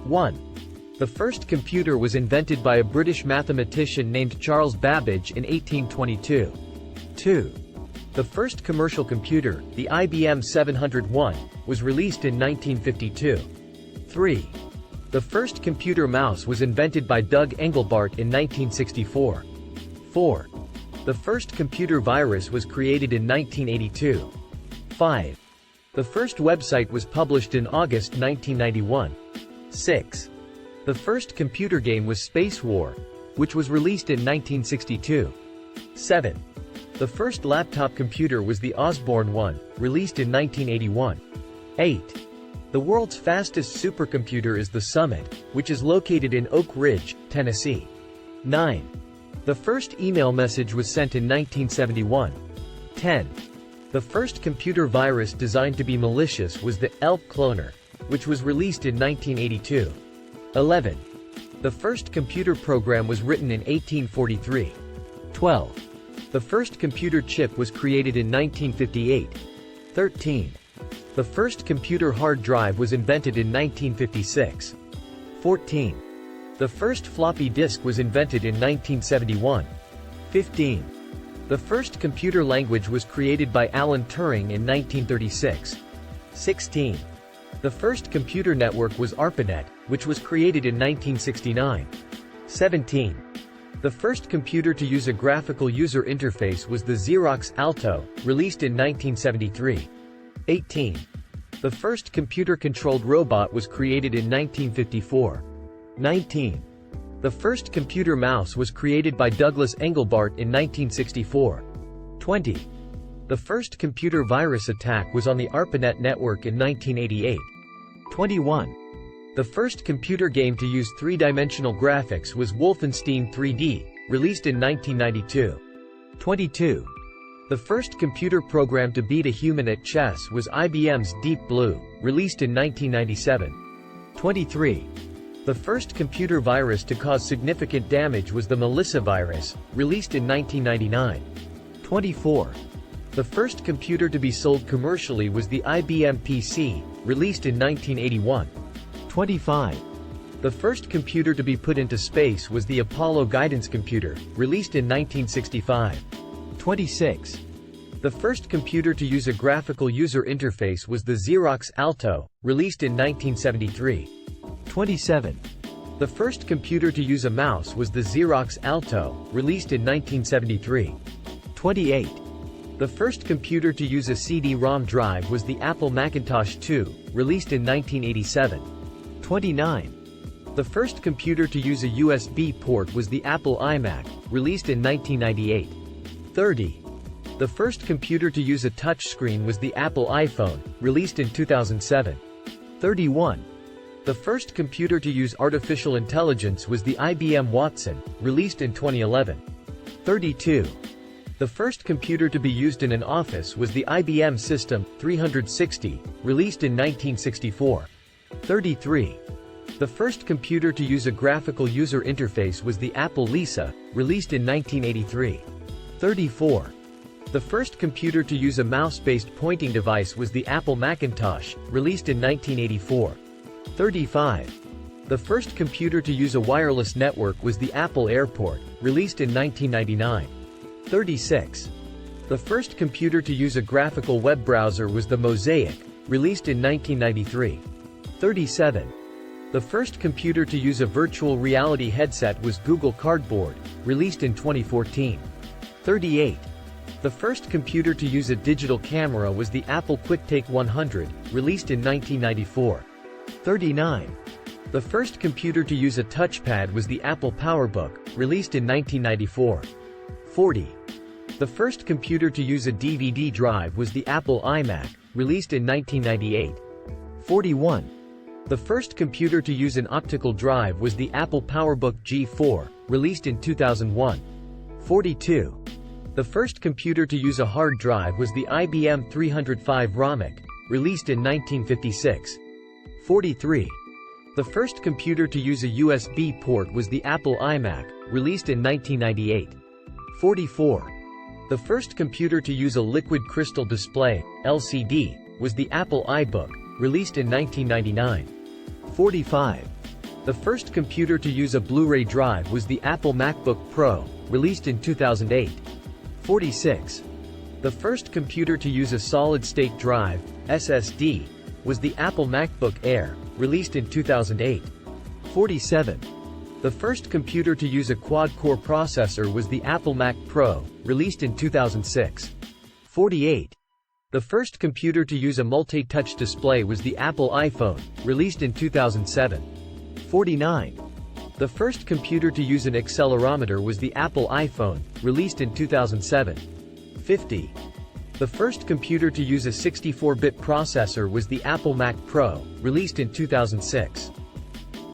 1. The first computer was invented by a British mathematician named Charles Babbage in 1822. 2. The first commercial computer, the IBM 701, was released in 1952. 3. The first computer mouse was invented by Doug Engelbart in 1964. 4. The first computer virus was created in 1982. 5. The first website was published in August 1991. 6. The first computer game was Space War, which was released in 1962. 7. The first laptop computer was the Osborne 1, released in 1981. 8. The world's fastest supercomputer is the Summit, which is located in Oak Ridge, Tennessee. 9. The first email message was sent in 1971. 10. The first computer virus designed to be malicious was the ELP cloner, which was released in 1982. 11. The first computer program was written in 1843. 12. The first computer chip was created in 1958. 13. The first computer hard drive was invented in 1956. 14. The first floppy disk was invented in 1971. 15. The first computer language was created by Alan Turing in 1936. 16. The first computer network was ARPANET, which was created in 1969. 17. The first computer to use a graphical user interface was the Xerox Alto, released in 1973. 18. The first computer-controlled robot was created in 1954. 19. The first computer mouse was created by Douglas Engelbart in 1964. 20. The first computer virus attack was on the ARPANET network in 1988. 21. The first computer game to use three-dimensional graphics was Wolfenstein 3D, released in 1992. 22. The first computer program to beat a human at chess was IBM's Deep Blue, released in 1997. 23. The first computer virus to cause significant damage was the Melissa virus, released in 1999. 24. The first computer to be sold commercially was the IBM PC, released in 1981. 25. The first computer to be put into space was the Apollo guidance computer, released in 1965. 26. The first computer to use a graphical user interface was the Xerox Alto, released in 1973. 27. The first computer to use a mouse was the Xerox Alto, released in 1973. 28. The first computer to use a CD-ROM drive was the Apple Macintosh II, released in 1987. 29. The first computer to use a USB port was the Apple iMac, released in 1998. 30. The first computer to use a touchscreen was the Apple iPhone, released in 2007. 31. The first computer to use artificial intelligence was the IBM Watson, released in 2011. 32. The first computer to be used in an office was the IBM System 360, released in 1964. 33. The first computer to use a graphical user interface was the Apple Lisa, released in 1983. 34. The first computer to use a mouse-based pointing device was the Apple Macintosh, released in 1984. 35. The first computer to use a wireless network was the Apple Airport, released in 1999. 36. The first computer to use a graphical web browser was the Mosaic, released in 1993. 37. The first computer to use a virtual reality headset was Google Cardboard, released in 2014. 38. The first computer to use a digital camera was the Apple QuickTake 100, released in 1994. 39. The first computer to use a touchpad was the Apple PowerBook, released in 1994. 40. The first computer to use a DVD drive was the Apple iMac, released in 1998. 41. The first computer to use an optical drive was the Apple PowerBook G4, released in 2001. 42. The first computer to use a hard drive was the IBM 305 ROMIC, released in 1956. 43. The first computer to use a USB port was the Apple iMac, released in 1998. 44. The first computer to use a liquid crystal display, LCD, was the Apple iBook, released in 1999. 45. The first computer to use a Blu-ray drive was the Apple MacBook Pro, released in 2008. 46. The first computer to use a solid-state drive, SSD, was the Apple MacBook Air, released in 2008. 47. The first computer to use a quad-core processor was the Apple Mac Pro, released in 2006. 48. The first computer to use a multi-touch display was the Apple iPhone, released in 2007. 49. The first computer to use an accelerometer was the Apple iPhone, released in 2007. 50. The first computer to use a 64-bit processor was the Apple Mac Pro, released in 2006.